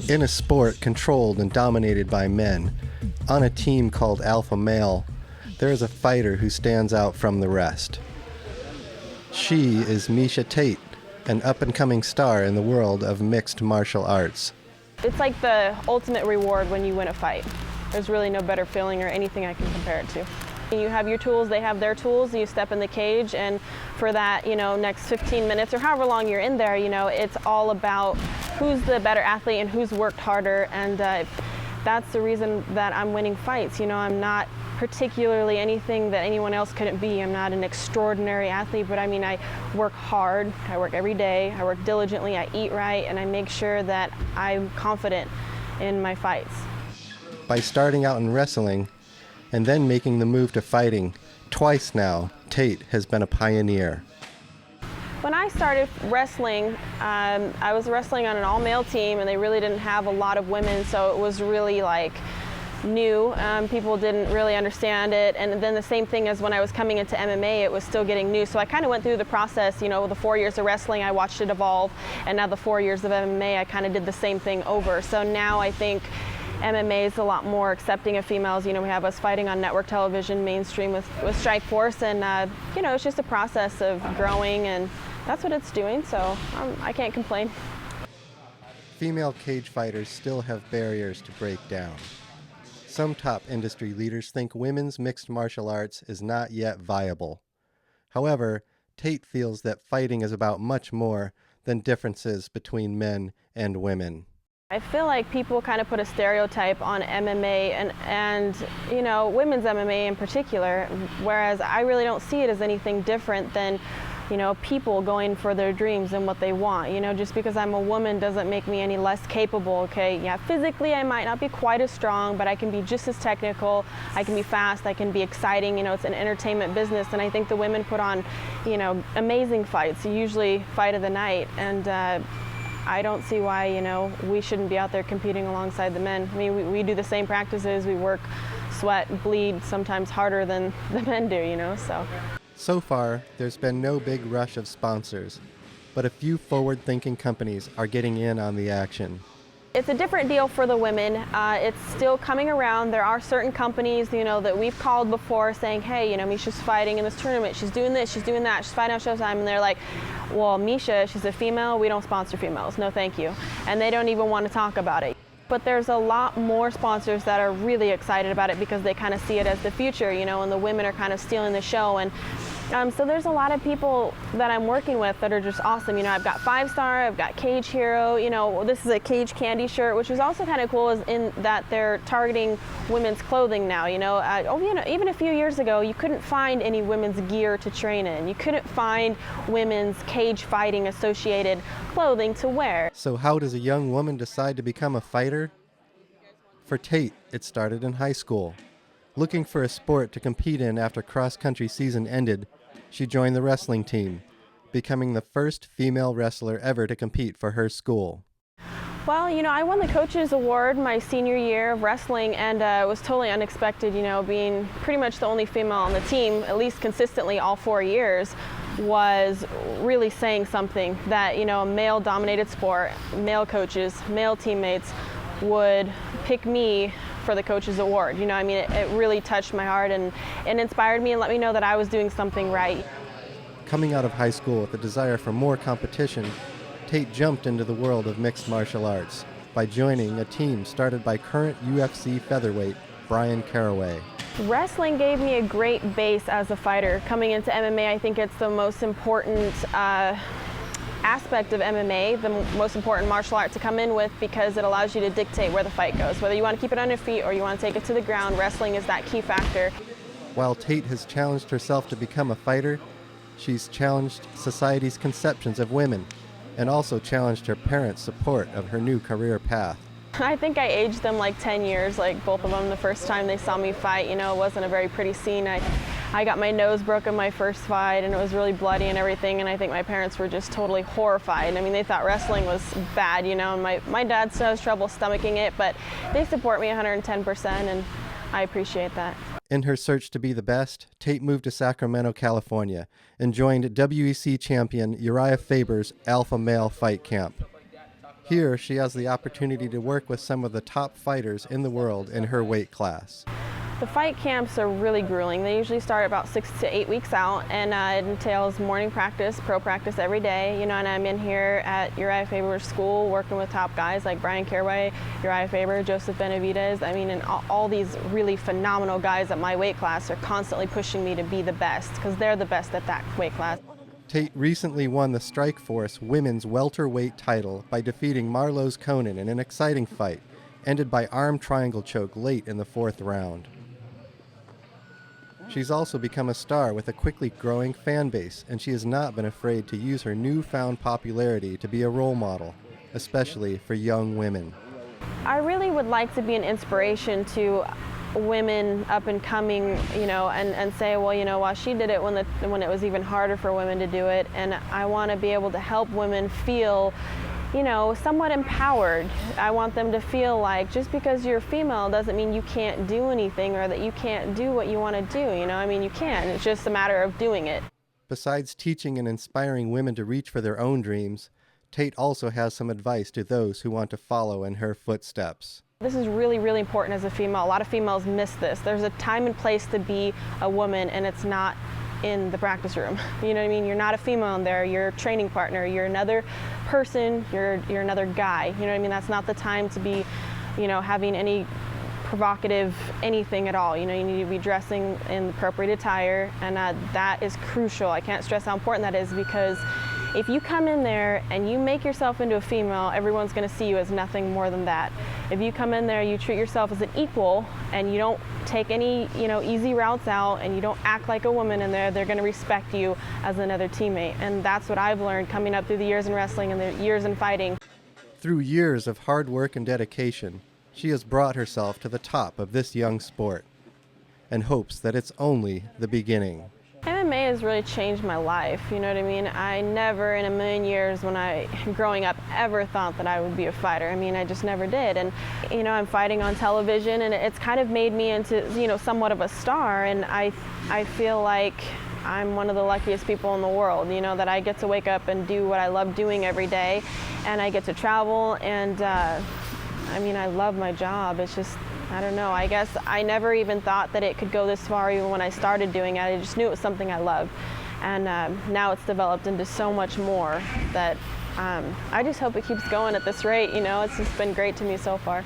In a sport controlled and dominated by men, on a team called Alpha Male, there is a fighter who stands out from the rest. She is Miesha Tate, an up-and-coming star in the world of mixed martial arts. It's like the ultimate reward when you win a fight. There's really no better feeling or anything I can compare it to. You have your tools, they have their tools, you step in the cage, and for that, next 15 minutes or however long you're in there, it's all about who's the better athlete and who's worked harder, and that's the reason that I'm winning fights. I'm not particularly anything that anyone else couldn't be. I'm not an extraordinary athlete, but I work hard, I work every day, I work diligently, I eat right, and I make sure that I'm confident in my fights. By starting out in wrestling and then making the move to fighting, twice now, Tate has been a pioneer. When I started wrestling, I was wrestling on an all-male team, and they really didn't have a lot of women, so it was really new. People didn't really understand it, and then the same thing as when I was coming into MMA, it was still getting new. So I kind of went through the process, the 4 years of wrestling, I watched it evolve, and now the 4 years of MMA, I kind of did the same thing over. So now I think MMA is a lot more accepting of females. We have us fighting on network television, mainstream with Strikeforce, and it's just a process of growing, and that's what it's doing, so I can't complain. Female cage fighters still have barriers to break down. Some top industry leaders think women's mixed martial arts is not yet viable. However, Tate feels that fighting is about much more than differences between men and women. I feel like people kind of put a stereotype on MMA and women's MMA in particular, whereas I really don't see it as anything different than people going for their dreams and what they want. Just because I'm a woman doesn't make me any less capable, okay? Yeah, physically I might not be quite as strong, but I can be just as technical, I can be fast, I can be exciting. It's an entertainment business, and I think the women put on, amazing fights, usually fight of the night, and I don't see why, we shouldn't be out there competing alongside the men. We do the same practices, we work, sweat, bleed, sometimes harder than the men do, so. So far, there's been no big rush of sponsors, but a few forward-thinking companies are getting in on the action. It's a different deal for the women. It's still coming around. There are certain companies, that we've called before saying, hey, Miesha's fighting in this tournament, she's doing this, she's doing that, she's fighting on Showtime, and they're like, well, Miesha, she's a female, we don't sponsor females, no thank you. And they don't even want to talk about it. But there's a lot more sponsors that are really excited about it because they kind of see it as the future, and the women are kind of stealing the show. And so there's a lot of people that I'm working with that are just awesome. I've got 5-Star, I've got Cage Hero, this is a Cage Candy shirt, which is also kind of cool is in that they're targeting women's clothing now. Even a few years ago, you couldn't find any women's gear to train in. You couldn't find women's cage fighting associated clothing to wear. So how does a young woman decide to become a fighter? For Tate, it started in high school. Looking for a sport to compete in after cross-country season ended, she joined the wrestling team, becoming the first female wrestler ever to compete for her school. Well, I won the Coaches Award my senior year of wrestling, and it was totally unexpected, being pretty much the only female on the team, at least consistently all 4 years, was really saying something that, a male-dominated sport, male coaches, male teammates would pick me for the Coaches Award. It really touched my heart and inspired me and let me know that I was doing something right. Coming out of high school with a desire for more competition, Tate jumped into the world of mixed martial arts by joining a team started by current UFC featherweight Bryan Caraway. Wrestling gave me a great base as a fighter. Coming into MMA, I think it's the most important aspect of MMA, the most important martial art to come in with, because it allows you to dictate where the fight goes. Whether you want to keep it on your feet or you want to take it to the ground, wrestling is that key factor. While Tate has challenged herself to become a fighter, she's challenged society's conceptions of women and also challenged her parents' support of her new career path. I think I aged them like 10 years, like both of them the first time they saw me fight. It wasn't a very pretty scene. I got my nose broken my first fight, and it was really bloody and everything, and I think my parents were just totally horrified. They thought wrestling was bad, and my dad still has trouble stomaching it, but they support me 110%, and I appreciate that. In her search to be the best, Tate moved to Sacramento, California, and joined WEC champion Urijah Faber's Alpha Male Fight Camp. Here, she has the opportunity to work with some of the top fighters in the world in her weight class. The fight camps are really grueling. They usually start about 6 to 8 weeks out, and it entails morning practice, pro practice every day. And I'm in here at Urijah Faber's school working with top guys like Bryan Caraway, Urijah Faber, Joseph Benavidez. And all these really phenomenal guys at my weight class are constantly pushing me to be the best because they're the best at that weight class. Tate recently won the Strikeforce women's welterweight title by defeating Marloes Coenen in an exciting fight, ended by arm triangle choke late in the 4th round. She's also become a star with a quickly growing fan base, and she has not been afraid to use her newfound popularity to be a role model, especially for young women. I really would like to be an inspiration to women up and coming, and say, well, while she did it when it was even harder for women to do it, and I want to be able to help women feel somewhat empowered. I want them to feel like just because you're female doesn't mean you can't do anything or that you can't do what you want to do. You can. It's just a matter of doing it. Besides teaching and inspiring women to reach for their own dreams, Tate also has some advice to those who want to follow in her footsteps. This is really, really important as a female. A lot of females miss this. There's a time and place to be a woman, and it's not in the practice room. You're not a female in there. You're a training partner. You're another person. You're another guy. That's not the time to be, having any provocative anything at all. You need to be dressing in appropriate attire, and that is crucial. I can't stress how important that is, because if you come in there and you make yourself into a female, everyone's going to see you as nothing more than that. If you come in there, you treat yourself as an equal, and you don't take any, easy routes out, and you don't act like a woman in there, they're going to respect you as another teammate. And that's what I've learned coming up through the years in wrestling and the years in fighting. Through years of hard work and dedication, she has brought herself to the top of this young sport and hopes that it's only the beginning. MMA has really changed my life, I never in a million years growing up, ever thought that I would be a fighter. I just never did. And, I'm fighting on television, and it's kind of made me into, somewhat of a star. And I feel like I'm one of the luckiest people in the world, that I get to wake up and do what I love doing every day. And I get to travel, and I love my job. It's just, I don't know, I guess I never even thought that it could go this far even when I started doing it. I just knew it was something I loved. And now it's developed into so much more that I just hope it keeps going at this rate. It's just been great to me so far.